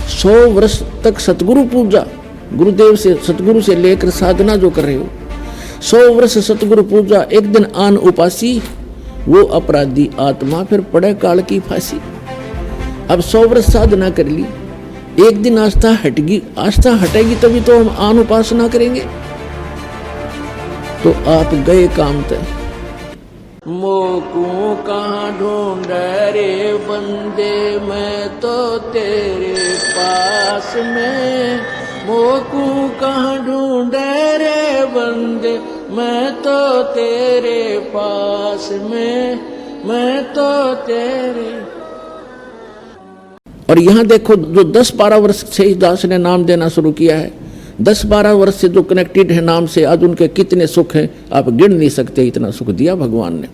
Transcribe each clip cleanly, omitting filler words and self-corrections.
100 वर्ष तक सतगुरु पूजा, गुरुदेव से सतगुरु से लेकर साधना जो कर रहे हो, 100 वर्ष सतगुरु पूजा, एक दिन आन उपासी, वो अपराधी आत्मा फिर पड़े काल की फांसी। अब 100 वर्ष साधना कर ली, एक दिन आस्था हटेगी, आस्था हटेगी तभी तो हम आन उपासना करेंगे। तो आप गए काम तय। मोकू कहाँ ढूंढे रे बंदे, मैं तो तेरे पास में। मोकू कहाँ ढूंढे रे बंदे, मैं तो तेरे पास में, मैं तो तेरे। और यहां देखो, जो 10-12 वर्ष से इस दास ने नाम देना शुरू किया है, 10-12 वर्ष से जो कनेक्टेड है नाम से, आज उनके कितने सुख हैं आप गिन नहीं सकते, इतना सुख दिया भगवान ने।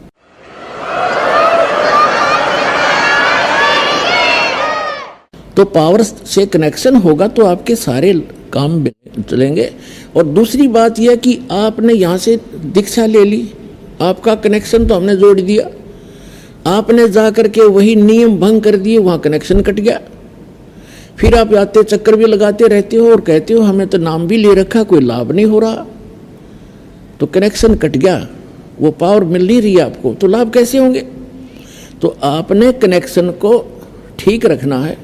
तो पावर से कनेक्शन होगा तो आपके सारे काम चलेंगे। और दूसरी बात यह कि आपने यहाँ से दीक्षा ले ली, आपका कनेक्शन तो हमने जोड़ दिया, आपने जा करके वही नियम भंग कर दिए, वहाँ कनेक्शन कट गया। फिर आप आते चक्कर भी लगाते रहते हो और कहते हो हमें तो नाम भी ले रखा, कोई लाभ नहीं हो रहा, तो कनेक्शन कट गया, वो पावर मिल नहीं रही आपको, तो लाभ कैसे होंगे? तो आपने कनेक्शन को ठीक रखना है,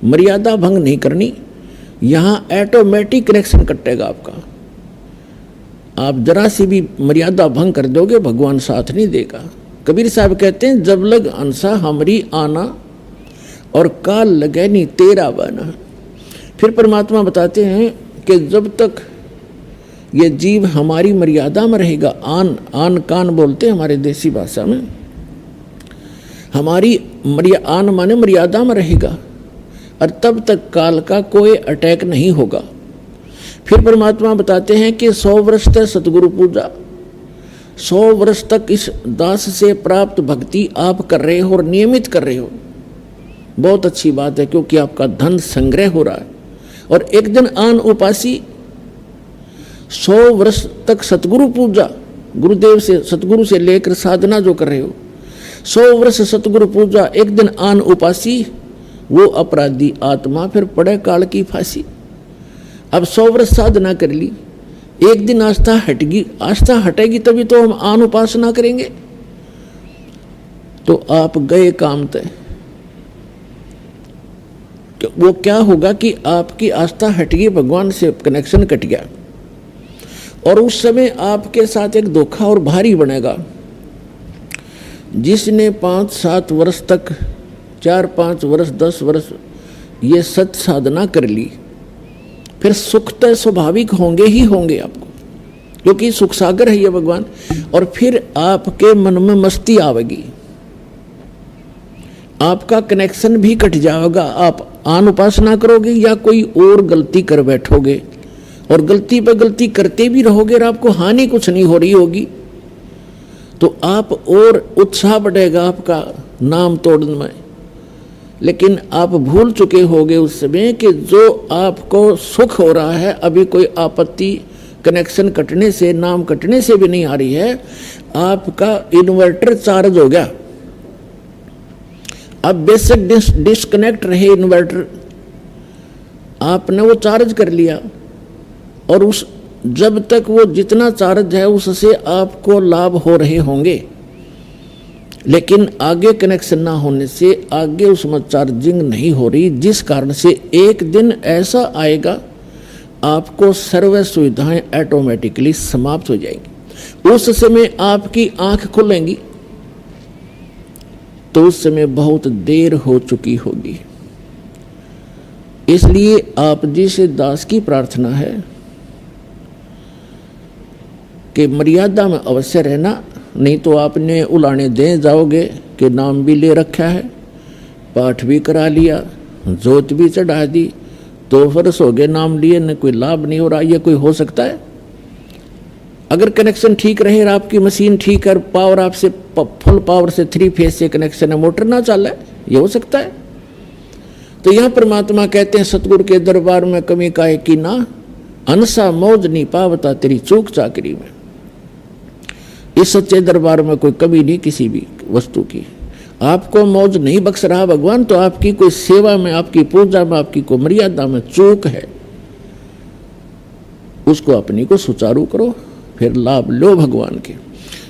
मर्यादा भंग नहीं करनी। यहाँ ऑटोमेटिक कनेक्शन कटेगा आपका। आप जरा सी भी मर्यादा भंग कर दोगे, भगवान साथ नहीं देगा। कबीर साहब कहते हैं, जब लग अंसा हमरी आना, और काल लगे नहीं तेरा बना। फिर परमात्मा बताते हैं कि जब तक ये जीव हमारी मर्यादा में रहेगा, आन कान बोलते हैं हमारे देसी भाषा में, हमारी आन माने मर्यादा में रहेगा, और तब तक काल का कोई अटैक नहीं होगा। फिर परमात्मा बताते हैं कि 100 वर्ष तक सतगुरु पूजा, 100 वर्ष तक इस दास से प्राप्त भक्ति आप कर रहे हो और नियमित कर रहे हो, बहुत अच्छी बात है, क्योंकि आपका धन संग्रह हो रहा है। और एक दिन आन उपासी, 100 वर्ष तक सतगुरु पूजा, गुरुदेव से सतगुरु से लेकर साधना जो कर रहे हो, 100 वर्ष सतगुरु पूजा, एक दिन आन उपासी, वो अपराधी आत्मा फिर पड़े काल की फांसी। अब 100 वर्ष साधना कर ली, एक दिन आस्था हटेगी, आस्था हटेगी तभी तो हम आन उपासना करेंगे। तो आप गए काम तय। वो क्या होगा कि आपकी आस्था हट गई, भगवान से कनेक्शन कट गया, और उस समय आपके साथ एक धोखा और भारी बनेगा। जिसने 5-7 वर्ष तक, 4-5 वर्ष, 10 वर्ष ये सत साधना कर ली, फिर सुख तो स्वाभाविक होंगे ही होंगे आपको, क्योंकि सुख सागर है ये भगवान। और फिर आपके मन में मस्ती आवेगी, आपका कनेक्शन भी कट जाएगा। आप आन उपासना करोगे या कोई और गलती कर बैठोगे, और गलती पर गलती करते भी रहोगे और आपको हानि कुछ नहीं हो रही होगी, तो आप और उत्साह बढ़ेगा आपका नाम तोड़ने में। लेकिन आप भूल चुके होगे उस समय कि जो आपको सुख हो रहा है, अभी कोई आपत्ति कनेक्शन कटने से, नाम कटने से भी नहीं आ रही है, आपका इन्वर्टर चार्ज हो गया। अब बेशक डिस्कनेक्ट रहे इन्वर्टर, आपने वो चार्ज कर लिया, और उस जब तक वो जितना चार्ज है उससे आपको लाभ हो रहे होंगे, लेकिन आगे कनेक्शन ना होने से आगे उसमें चार्जिंग नहीं हो रही, जिस कारण से एक दिन ऐसा आएगा आपको सर्व सुविधाएं ऑटोमेटिकली समाप्त हो जाएंगी। उस समय आपकी आंख खुलेंगी तो उस समय बहुत देर हो चुकी होगी। इसलिए आप जी से दास की प्रार्थना है कि मर्यादा में अवश्य रहना, नहीं तो आपने उलाने दे जाओगे कि नाम भी ले रखा है, पाठ भी करा लिया, जोत भी चढ़ा दी, तो वर्ष हो गए नाम लिए, न कोई लाभ नहीं हो रहा। ये कोई हो सकता है? अगर कनेक्शन ठीक रहे और आपकी मशीन ठीक है, पावर आपसे फुल पावर से 3 फेज से कनेक्शन है, मोटर ना चल है, ये हो सकता है? तो यह परमात्मा कहते हैं, सतगुरु के दरबार में कमी काहे की ना, अनसा मौज नहीं पावता तेरी चूक चाकरी में। इस सच्चे दरबार में कोई कमी नहीं किसी भी वस्तु की। आपको मौज नहीं बख्श रहा भगवान, तो आपकी कोई सेवा में, आपकी पूजा में, आपकी कोई मर्यादा में चूक है। उसको अपनी को सुचारू करो, फिर लाभ लो भगवान के।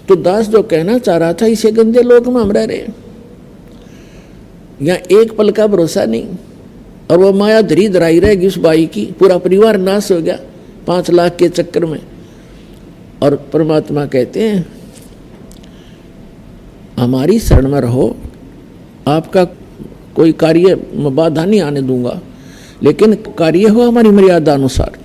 तो दास जो कहना चाह रहा था, इसे गंदे लोक में हम रह रहे हैं, यहाँ एक पल का भरोसा नहीं, और वो माया धरी धराई रहेगी उस बाई की, पूरा परिवार नाश हो गया 5 लाख के चक्कर में। और परमात्मा कहते हैं हमारी शरण में रहो, आपका कोई कार्य में बाधा नहीं आने दूंगा, लेकिन कार्य हो हमारी मर्यादा अनुसार।